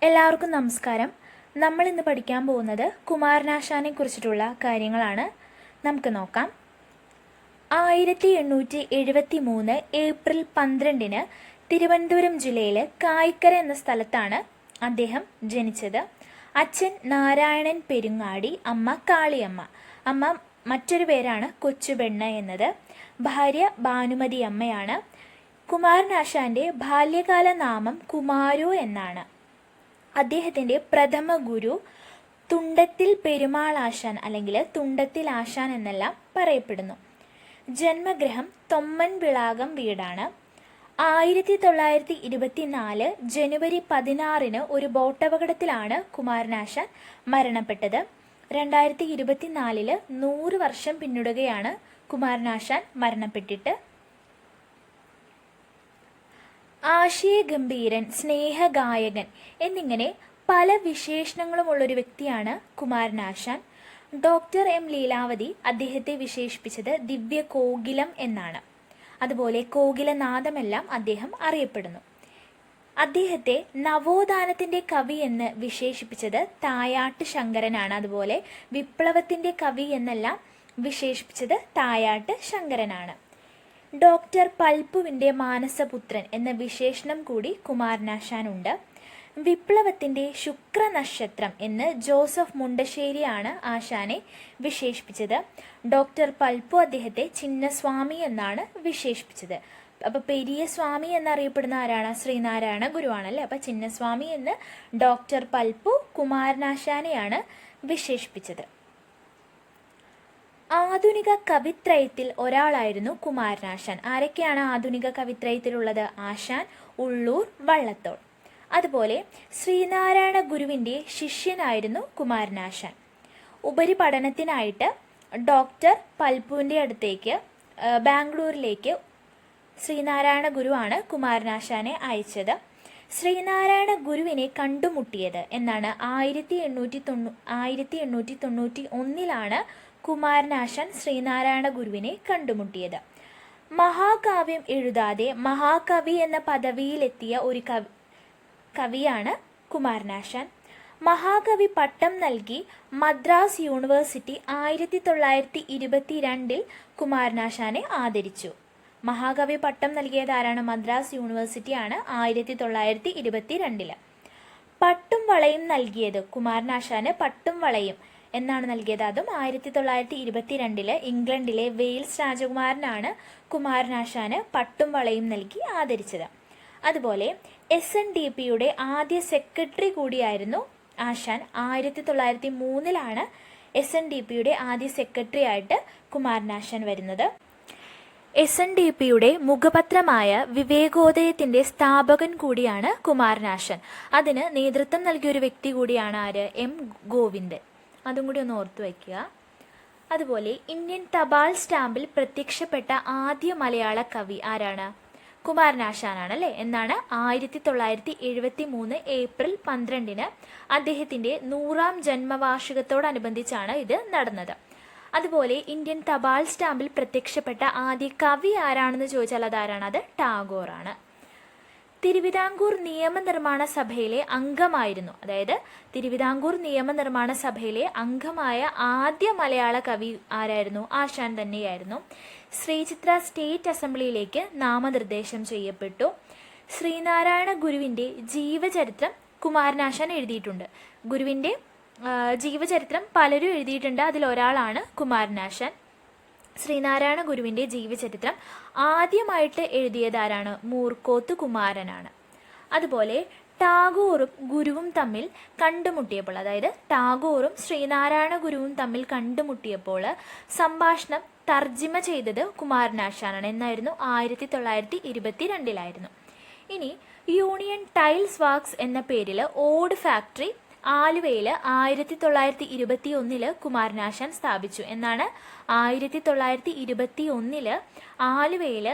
എല്ലാവർക്കും നമസ്കാരം. നമ്മൾ ഇന്ന് പഠിക്കാൻ പോകുന്നത് കുമാരനാശാനെ കുറിച്ചിട്ടുള്ള കാര്യങ്ങളാണ്. നമുക്ക് നോക്കാം. 1873 ഏപ്രിൽ 12 തിരുവനന്തപുരം ജില്ലയിലെ കായിക്കര എന്ന സ്ഥലത്താണ് അദ്ദേഹം ജനിച്ചത്. അച്ഛൻ നാരായണൻ പെരുങ്ങാടി, അമ്മ കാളിയമ്മ. അമ്മ മറ്റൊരു പേരാണ് കൊച്ചുപെണ്ണ് എന്നത്. ഭാര്യ ഭാനുമതി അമ്മയാണ്. കുമാരനാശാന്റെ ബാല്യകാല നാമം കുമാരു എന്നാണ്. അദ്ദേഹത്തിൻ്റെ പ്രഥമ ഗുരു തുണ്ടത്തിൽ പെരുമാളാശാൻ അല്ലെങ്കിൽ തുണ്ടത്തിൽ ആശാൻ എന്നെല്ലാം പറയപ്പെടുന്നു. ജന്മഗൃഹം തൊമ്മൻവിളാകം വീടാണ്. 1924 ജനുവരി 16 ഒരു ബോട്ടപകടത്തിലാണ് കുമാരനാശാൻ മരണപ്പെട്ടത്. 2024 100 വർഷം പിന്നിടുകയാണ് കുമാരനാശാൻ മരണപ്പെട്ടിട്ട്. ആശയഗംഭീരൻ, സ്നേഹഗായകൻ എന്നിങ്ങനെ പല വിശേഷണങ്ങളുമുള്ളൊരു വ്യക്തിയാണ് കുമാരനാശാൻ. ഡോക്ടർ എം ലീലാവതി അദ്ദേഹത്തെ വിശേഷിപ്പിച്ചത് ദിവ്യ കോകിലം എന്നാണ്. അതുപോലെ കോകിലനാദമെല്ലാം അദ്ദേഹം അറിയപ്പെടുന്നു. അദ്ദേഹത്തെ നവോത്ഥാനത്തിൻ്റെ കവി എന്ന് വിശേഷിപ്പിച്ചത് തായാട്ട് ശങ്കരനാണ്. അതുപോലെ വിപ്ലവത്തിൻ്റെ കവി എന്നെല്ലാം വിശേഷിപ്പിച്ചത് തായാട്ട് ശങ്കരനാണ്. ഡോക്ടർ പൽപ്പുവിൻ്റെ മാനസപുത്രൻ എന്ന വിശേഷണം കൂടി കുമാരനാശാനുണ്ട്. വിപ്ലവത്തിൻ്റെ ശുക്രനക്ഷത്രം എന്ന് ജോസഫ് മുണ്ടശ്ശേരിയാണ് ആശാനെ വിശേഷിപ്പിച്ചത്. ഡോക്ടർ പൽപ്പു അദ്ദേഹത്തെ ചിന്നസ്വാമി എന്നാണ് വിശേഷിപ്പിച്ചത്. അപ്പോൾ പെരിയ സ്വാമി എന്നറിയപ്പെടുന്ന ആരാണ്? ശ്രീനാരായണ ഗുരുവാണല്ലേ. അപ്പോൾ ചിന്നസ്വാമി എന്ന് ഡോക്ടർ പൽപ്പു കുമാരനാശാനെയാണ് വിശേഷിപ്പിച്ചത്. ആധുനിക കവിത്രയത്തിൽ ഒരാളായിരുന്നു കുമാരനാശാൻ. ആരൊക്കെയാണ് ആധുനിക കവിത്രയത്തിലുള്ളത്? ആശാൻ, ഉള്ളൂർ, വള്ളത്തോൾ. അതുപോലെ ശ്രീനാരായണ ഗുരുവിൻ്റെ ശിഷ്യനായിരുന്നു കുമാരനാശാൻ. ഉപരിപഠനത്തിനായിട്ട് ഡോക്ടർ പൽപ്പുവിൻ്റെ അടുത്തേക്ക് ബാംഗ്ലൂരിലേക്ക് ശ്രീനാരായണ ഗുരുവാണ് കുമാരനാശാനെ അയച്ചത്. ശ്രീനാരായണ ഗുരുവിനെ കണ്ടുമുട്ടിയത് എന്നാണ് 1891 കുമാരനാശാൻ ശ്രീനാരായണ ഗുരുവിനെ കണ്ടുമുട്ടിയത്. മഹാകാവ്യം എഴുതാതെ മഹാകവി എന്ന പദവിയിലെത്തിയ ഒരു കവിയാണ് കുമാരനാശാൻ. മഹാകവി പട്ടം നൽകി മദ്രാസ് യൂണിവേഴ്സിറ്റി 1922 കുമാരനാശാനെ ആദരിച്ചു. മഹാകവി പട്ടം നൽകിയത് ആരാണ്? മദ്രാസ് യൂണിവേഴ്സിറ്റിയാണ് 1922. പട്ടും വളയും നൽകിയത് കുമാരനാശാന് പട്ടും വളയും എന്നാണ് നൽകിയത്. അതും 1922 ഇംഗ്ലണ്ടിലെ വെയിൽസ് രാജകുമാരനാണ് കുമാരനാശാന് പട്ടും വളയും നൽകി ആദരിച്ചത്. അതുപോലെ SNDPയുടെ ആദ്യ സെക്രട്ടറി കൂടിയായിരുന്നു ആശാൻ. 1903 SNDPയുടെ ആദ്യ സെക്രട്ടറി ആയിട്ട് കുമാരനാശാൻ വരുന്നത്. SNDPയുടെ മുഖപത്രമായ വിവേകോദയത്തിൻ്റെ സ്ഥാപകൻ കൂടിയാണ് കുമാരനാശാൻ. അതിന് നേതൃത്വം നൽകിയൊരു വ്യക്തി കൂടിയാണ് ആര്? M. ഗോവിന്ദൻ. അതും കൂടി ഒന്ന് ഓർത്തു വയ്ക്കുക. അതുപോലെ ഇന്ത്യൻ തപാൽ സ്റ്റാമ്പിൽ പ്രത്യക്ഷപ്പെട്ട ആദ്യ മലയാള കവി ആരാണ്? കുമാരനാശാനാണ് അല്ലേ. എന്നാണ് 1973 ഏപ്രിൽ 12 അദ്ദേഹത്തിൻ്റെ 100ാം ജന്മവാർഷികത്തോടനുബന്ധിച്ചാണ് ഇത് നടന്നത്. അതുപോലെ ഇന്ത്യൻ തപാൽ സ്റ്റാമ്പിൽ പ്രത്യക്ഷപ്പെട്ട ആദ്യ കവി ആരാണെന്ന് ചോദിച്ചാൽ അതാരാണ്? അത് ടാഗോറാണ്. തിരുവിതാംകൂർ നിയമനിർമ്മാണ സഭയിലെ അംഗമായിരുന്നു. അതായത് തിരുവിതാംകൂർ നിയമനിർമ്മാണ സഭയിലെ അംഗമായ ആദ്യ മലയാള കവി ആരായിരുന്നു? ആശാൻ തന്നെയായിരുന്നു. ശ്രീചിത്ര സ്റ്റേറ്റ് അസംബ്ലിയിലേക്ക് നാമനിർദ്ദേശം ചെയ്യപ്പെട്ടു. ശ്രീനാരായണ ഗുരുവിൻ്റെ ജീവചരിത്രം കുമാരനാശാൻ എഴുതിയിട്ടുണ്ട്. ഗുരുവിൻ്റെ ജീവചരിത്രം പലരും എഴുതിയിട്ടുണ്ട്. അതിലൊരാളാണ് കുമാരനാശാൻ. ശ്രീനാരായണ ഗുരുവിൻ്റെ ജീവചരിത്രം ആദ്യമായിട്ട് എഴുതിയത് ആരാണ്? മൂർക്കോത്ത് കുമാരനാണ്. അതുപോലെ ടാഗോറും ഗുരുവും തമ്മിൽ കണ്ടുമുട്ടിയപ്പോൾ, അതായത് ടാഗോറും ശ്രീനാരായണ ഗുരുവും തമ്മിൽ കണ്ടുമുട്ടിയപ്പോൾ സംഭാഷണം തർജിമ ചെയ്തത് കുമാരനാശാനാണ്. എന്നായിരുന്നു? 1922. ഇനി യൂണിയൻ ടൈൽസ് വർക്ക്സ് എന്ന പേരിൽ ഓട് ഫാക്ടറി ആലുവയിൽ 1921 കുമാരനാശാൻ സ്ഥാപിച്ചു. എന്നാണ്? 1921 ആലുവയിൽ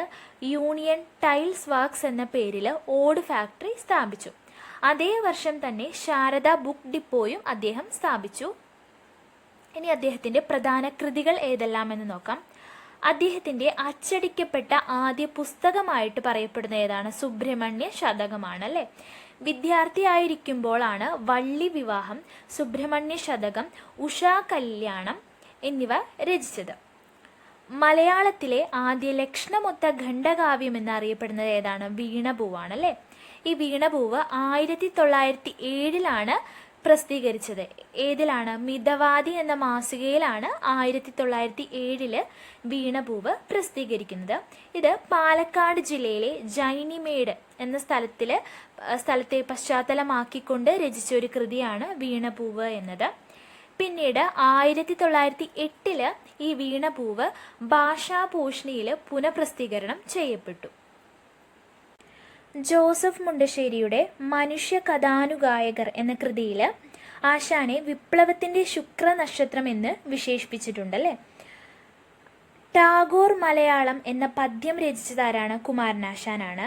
യൂണിയൻ ടൈൽസ് വർക്ക്സ് എന്ന പേരിൽ ഓട് ഫാക്ടറി സ്ഥാപിച്ചു. അതേ വർഷം തന്നെ ശാരദ ബുക്ക് ഡിപ്പോയും അദ്ദേഹം സ്ഥാപിച്ചു. ഇനി അദ്ദേഹത്തിൻ്റെ പ്രധാന കൃതികൾ ഏതെല്ലാം എന്ന് നോക്കാം. അദ്ദേഹത്തിൻ്റെ അച്ചടിക്കപ്പെട്ട ആദ്യ പുസ്തകമായിട്ട് പറയപ്പെടുന്ന ഏതാണ്? സുബ്രഹ്മണ്യ ശതകമാണ് അല്ലേ. വിദ്യാർത്ഥിയായിരിക്കുമ്പോഴാണ് വള്ളി വിവാഹം, സുബ്രഹ്മണ്യ ശതകം, ഉഷാ കല്യാണം എന്നിവ രചിച്ചത്. മലയാളത്തിലെ ആദ്യ ലക്ഷണമൊത്ത ഖണ്ഡകാവ്യം എന്നറിയപ്പെടുന്നത് ഏതാണ്? വീണപൂവാണ് അല്ലേ. ഈ വീണപൂവ് 1907 പ്രസിദ്ധീകരിച്ചത്. ഏതിലാണ്? മിതവാദി എന്ന മാസികയിലാണ് 1907 വീണപൂവ് പ്രസിദ്ധീകരിക്കുന്നത്. ഇത് പാലക്കാട് ജില്ലയിലെ ജൈനിമേട് എന്ന സ്ഥലത്തെ പശ്ചാത്തലമാക്കിക്കൊണ്ട് രചിച്ച ഒരു കൃതിയാണ് വീണപൂവ് എന്നത്. പിന്നീട് 1908 ഈ വീണപൂവ് ഭാഷാഭൂഷണിയിൽ പുനഃപ്രസിദ്ധീകരണം ചെയ്യപ്പെട്ടു. ജോസഫ് മുണ്ടശ്ശേരിയുടെ മനുഷ്യ കഥാനുഗായകർ എന്ന കൃതിയിൽ ആശാനെ വിപ്ലവത്തിൻ്റെ ശുക്രനക്ഷത്രം എന്ന് വിശേഷിപ്പിച്ചിട്ടുണ്ടല്ലേ. ടാഗോർ മലയാളം എന്ന പദ്യം രചിച്ചതാരാണ്? കുമാരനാശാനാണ്.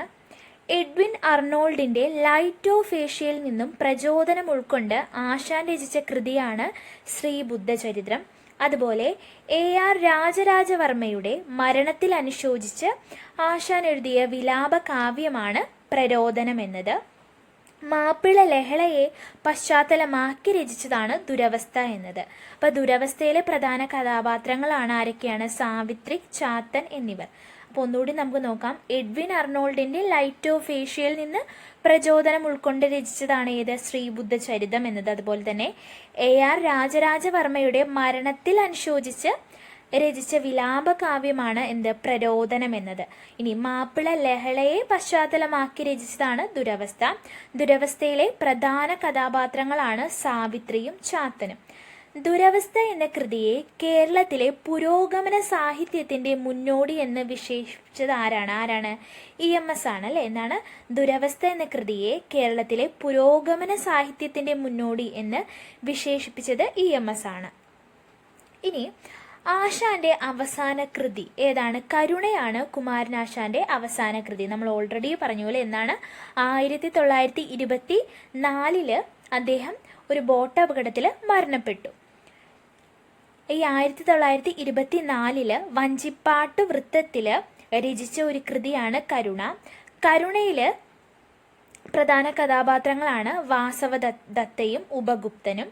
എഡ്വിൻ അർണോൾഡിൻ്റെ ലൈറ്റ് ഓഫ് ഏഷ്യയിൽ നിന്നും പ്രചോദനം ഉൾക്കൊണ്ട് ആശാൻ രചിച്ച കൃതിയാണ് ശ്രീബുദ്ധചരിത്രം. അതുപോലെ AR രാജരാജവർമ്മയുടെ മരണത്തിൽ അനുശോചിച്ച് ആശാൻ എഴുതിയ വിലാപ കാവ്യമാണ് പ്രരോദനം എന്നത്. മാപ്പിള ലഹളയെ പശ്ചാത്തലമാക്കി രചിച്ചതാണ് ദുരവസ്ഥ എന്നത്. അപ്പോൾ ദുരവസ്ഥയിലെ പ്രധാന കഥാപാത്രങ്ങളാണ് ആരൊക്കെയാണ്? സാവിത്രി, ചാത്തൻ എന്നിവർ. അപ്പോൾ ഒന്നുകൂടി നമുക്ക് നോക്കാം. എഡ്വിൻ അർണോൾഡിൻ്റെ ലൈറ്റ് ഓഫ് ഏഷ്യയിൽ നിന്ന് പ്രചോദനം ഉൾക്കൊണ്ട് രചിച്ചതാണ് ഏത്? ശ്രീബുദ്ധചരിതം എന്നത്. അതുപോലെ തന്നെ AR രാജരാജവർമ്മയുടെ മരണത്തിൽ അനുശോചിച്ച് രചിച്ച വിലാപ കാവ്യമാണ് എന്ത്? പ്രരോദനം എന്നത്. ഇനി മാപ്പിള ലഹളയെ പശ്ചാത്തലമാക്കി രചിച്ചതാണ് ദുരവസ്ഥ. ദുരവസ്ഥയിലെ പ്രധാന കഥാപാത്രങ്ങളാണ് സാവിത്രിയും ചാത്തനും. ദുരവസ്ഥ എന്ന കൃതിയെ കേരളത്തിലെ പുരോഗമന സാഹിത്യത്തിൻ്റെ മുന്നോടി എന്ന് വിശേഷിപ്പിച്ചത് ആരാണ്? EMS ആണ് അല്ലേ. എന്നാണ് ദുരവസ്ഥ എന്ന കൃതിയെ കേരളത്തിലെ പുരോഗമന സാഹിത്യത്തിൻ്റെ മുന്നോടി എന്ന് വിശേഷിപ്പിച്ചത് EMS ആണ്. ഇനി ആശാന്റെ അവസാന കൃതി ഏതാണ്? കരുണയാണ് കുമാരനാശാന്റെ അവസാന കൃതി. നമ്മൾ ഓൾറെഡി പറഞ്ഞു പോലെ എന്നാണ് 1924 അദ്ദേഹം ഒരു ബോട്ട് അപകടത്തിൽ മരണപ്പെട്ടു. ഈ 1924 വഞ്ചിപ്പാട്ട് വൃത്തത്തിൽ രചിച്ച ഒരു കൃതിയാണ് കരുണ. കരുണയിൽ പ്രധാന കഥാപാത്രങ്ങളാണ് വാസവദത്തയും ഉപഗുപ്തനും.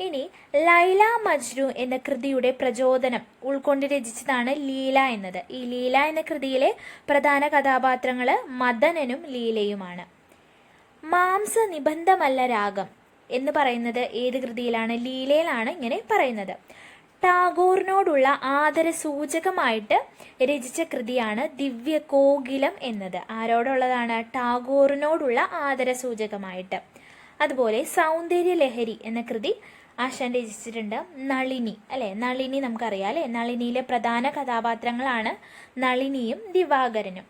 ഇനി ലൈല മജ്നു എന്ന കൃതിയുടെ പ്രചോദനം ഉൾക്കൊണ്ട് രചിച്ചതാണ് ലീല എന്നത്. ഈ ലീല എന്ന കൃതിയിലെ പ്രധാന കഥാപാത്രങ്ങൾ മദനനും ലീലയുമാണ്. മാംസ നിബന്ധമല്ല രാഗം എന്ന് പറയുന്നത് ഏത് കൃതിയിലാണ്? ലീലയിലാണ് ഇങ്ങനെ പറയുന്നത്. ടാഗോറിനോടുള്ള ആദരസൂചകമായിട്ട് രചിച്ച കൃതിയാണ് ദിവ്യകോകിലം എന്നത്. ആരോടുള്ളതാണ്? ടാഗോറിനോടുള്ള ആദരസൂചകമായിട്ട്. അതുപോലെ സൗന്ദര്യലഹരി എന്ന കൃതി ആശാൻ രചിച്ചിട്ടുണ്ട്. നളിനി അല്ലേ. നളിനി നമുക്കറിയാം അല്ലേ. നളിനിയിലെ പ്രധാന കഥാപാത്രങ്ങളാണ് നളിനിയും ദിവാകരനും.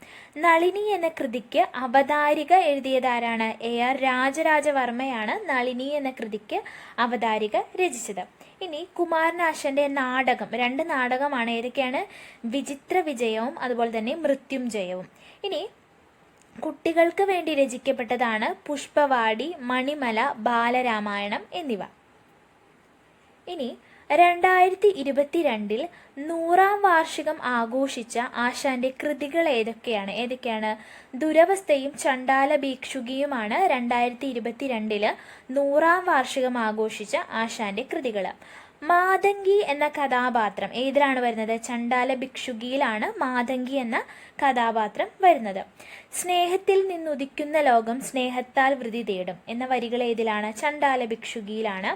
നളിനി എന്ന കൃതിക്ക് അവതാരിക എഴുതിയതാരാണ്? AR രാജരാജവർമ്മയാണ് നളിനി എന്ന കൃതിക്ക് അവതാരിക രചിച്ചത്. ഇനി കുമാരനാശാന്റെ നാടകം, 2 നാടകമാണ്. ഏതൊക്കെയാണ്? വിചിത്ര വിജയവും അതുപോലെ തന്നെ മൃത്യുഞ്ജയവും. ഇനി കുട്ടികൾക്ക് വേണ്ടി രചിക്കപ്പെട്ടതാണ് പുഷ്പവാടി, മണിമല, ബാലരാമായണം എന്നിവ. ഇനി 2022 100ാം വാർഷികം ആഘോഷിച്ച ആശാന്റെ കൃതികൾ ഏതൊക്കെയാണ്? ദുരവസ്ഥയും ചണ്ടാല ഭിക്ഷുകിയുമാണ് 2022 100ാം വാർഷികം ആഘോഷിച്ച ആശാന്റെ കൃതികൾ. മാതങ്കി എന്ന കഥാപാത്രം ഏതിലാണ് വരുന്നത്? ചണ്ടാല ഭിക്ഷുകിയിലാണ് മാതങ്കി എന്ന കഥാപാത്രം വരുന്നത്. സ്നേഹത്തിൽ നിന്നുദിക്കുന്ന ലോകം സ്നേഹത്താൽ വൃതി തേടും എന്ന വരികൾ ഏതിലാണ്? ചണ്ടാല ഭിക്ഷുകിയിലാണ്.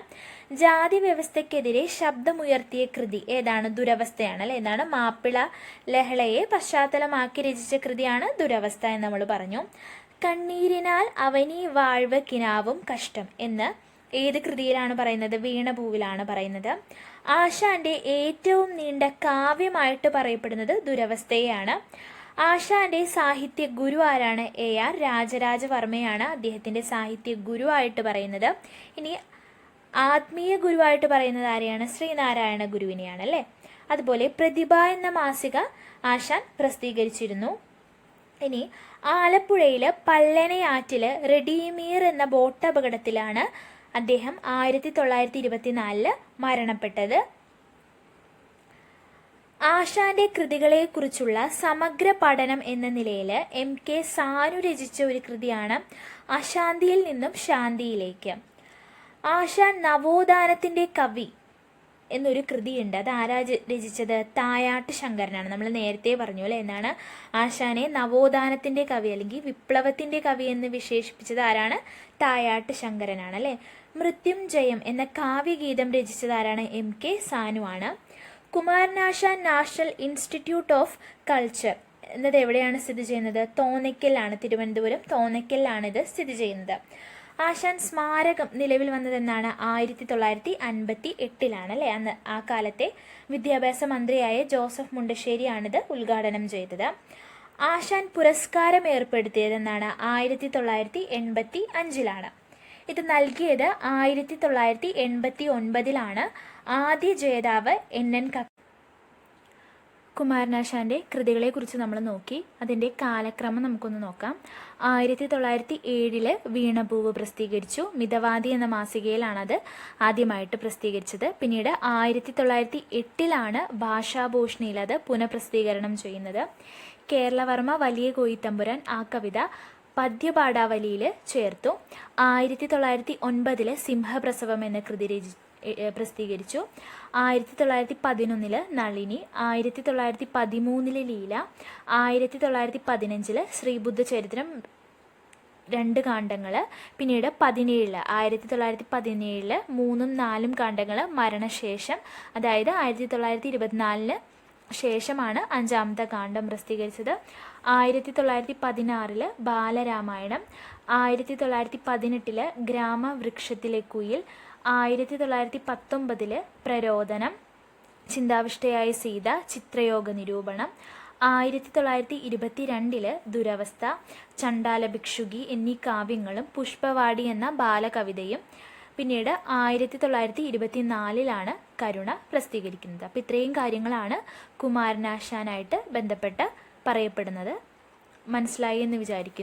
ജാതി വ്യവസ്ഥയ്ക്കെതിരെ ശബ്ദമുയർത്തിയ കൃതി ഏതാണ്? ദുരവസ്ഥയാണ് അല്ലെ. എന്താണ്? മാപ്പിള ലഹളയെ പശ്ചാത്തലമാക്കി രചിച്ച കൃതിയാണ് ദുരവസ്ഥ എന്ന് നമ്മൾ പറഞ്ഞു. കണ്ണീരിനാൽ അവനീ വാഴ്വ് കിനാവും കഷ്ടം എന്ന് ഏത് കൃതിയിലാണ് പറയുന്നത്? വീണപൂവിലാണ് പറയുന്നത്. ആശാന്റെ ഏറ്റവും നീണ്ട കാവ്യമായിട്ട് പറയപ്പെടുന്നത് ദുരവസ്ഥയാണ്. ആശാന്റെ സാഹിത്യ ഗുരു ആരാണ്? AR രാജരാജവർമ്മയാണ് അദ്ദേഹത്തിൻ്റെ സാഹിത്യ ഗുരുവായിട്ട് പറയുന്നത്. ഇനി ആത്മീയ ഗുരുവായിട്ട് പറയുന്നത് ആരെയാണ്? ശ്രീനാരായണ ഗുരുവിനെയാണ് അല്ലേ. അതുപോലെ പ്രതിഭ എന്ന മാസിക ആശാൻ പ്രസിദ്ധീകരിച്ചിരുന്നു. ഇനി ആലപ്പുഴയിൽ പല്ലനയാറ്റിൽ റെഡീമിയർ എന്ന ബോട്ട് അപകടത്തിലാണ് അദ്ദേഹം 1924 മരണപ്പെട്ടത്. ആശാന്റെ കൃതികളെക്കുറിച്ചുള്ള സമഗ്ര പഠനം എന്ന നിലയിൽ MK സാനു രചിച്ച ഒരു കൃതിയാണ് അശാന്തിയിൽ നിന്നും ശാന്തിയിലേക്ക്. ആശാൻ നവോത്ഥാനത്തിൻ്റെ കവി എന്നൊരു കൃതിയുണ്ട്. അത് ആരാ രചിച്ചത്? തായാട്ട് ശങ്കരനാണ്. നമ്മൾ നേരത്തെ പറഞ്ഞു അല്ലേ, എന്നാണ് ആശാനെ നവോത്ഥാനത്തിൻ്റെ കവി അല്ലെങ്കിൽ വിപ്ലവത്തിൻ്റെ കവി എന്ന് വിശേഷിപ്പിച്ചത് ആരാണ്? തായാട്ട് ശങ്കരനാണ് അല്ലേ. മൃത്യുഞ്ജയം എന്ന കാവ്യഗീതം രചിച്ചത് ആരാണ്? MK സാനു ആണ്. Kumaranasan national institute of culture എന്നത് എവിടെയാണ് സ്ഥിതി ചെയ്യുന്നത്? തോന്നയ്ക്കലാണ്. തിരുവനന്തപുരം തോന്നയ്ക്കലാണ് ഇത് സ്ഥിതി ചെയ്യുന്നത്. ആശാൻ സ്മാരകം നിലവിൽ വന്നതെന്നാണ്? 1958 അല്ലേ. അന്ന് ആ കാലത്തെ വിദ്യാഭ്യാസ മന്ത്രിയായ ജോസഫ് മുണ്ടശ്ശേരിയാണിത് ഉദ്ഘാടനം ചെയ്തത്. ആശാൻ പുരസ്കാരം ഏർപ്പെടുത്തിയതെന്നാണ്? 1985. ഇത് നൽകിയത് 1989. ആദ്യ ജേതാവ് NN കുമാരനാശാൻ്റെ കൃതികളെക്കുറിച്ച് നമ്മൾ നോക്കി. അതിൻ്റെ കാലക്രമം നമുക്കൊന്ന് നോക്കാം. 1907 വീണപൂവ് പ്രസിദ്ധീകരിച്ചു. മിതവാദി എന്ന മാസികയിലാണത് ആദ്യമായിട്ട് പ്രസിദ്ധീകരിച്ചത്. പിന്നീട് 1908 ഭാഷാഭൂഷണിയിൽ അത് പുനഃപ്രസിദ്ധീകരണം ചെയ്യുന്നത്. കേരളവർമ്മ വലിയ കോയിത്തമ്പുരാൻ ആ കവിത പദ്യപാഠാവലിയിൽ ചേർത്തു. 1909 സിംഹപ്രസവം എന്ന കൃതി പ്രസിദ്ധീകരിച്ചു. 1911 നളിനി, 1913 ലീല, 1915 ശ്രീബുദ്ധചരിത്രം 2 കാണ്ഡങ്ങൾ, പിന്നീട് 1917 3ഉം 4ഉം കാണ്ഡങ്ങൾ മരണശേഷം, അതായത് 1924 ശേഷമാണ് 5ാമത്തെ കാണ്ഡം പ്രസിദ്ധീകരിച്ചത്. 1916 ബാലരാമായണം, 1918 ഗ്രാമവൃക്ഷത്തിലെ കുയിൽ, 1919 പ്രരോദനം, ചിന്താവിഷ്ടയായ സീത, ചിത്രയോഗ നിരൂപണം, 1922 ദുരവസ്ഥ, ചണ്ഡാല ഭിക്ഷുകി എന്നീ കാവ്യങ്ങളും പുഷ്പവാടി എന്ന ബാലകവിതയും, പിന്നീട് 1924 കരുണ പ്രസിദ്ധീകരിക്കുന്നത്. അപ്പോൾ ഇത്രയും കാര്യങ്ങളാണ് കുമാരനാശാനായിട്ട് ബന്ധപ്പെട്ട് പറയപ്പെടുന്നത്. മനസ്സിലായി എന്ന് വിചാരിക്കുന്നു.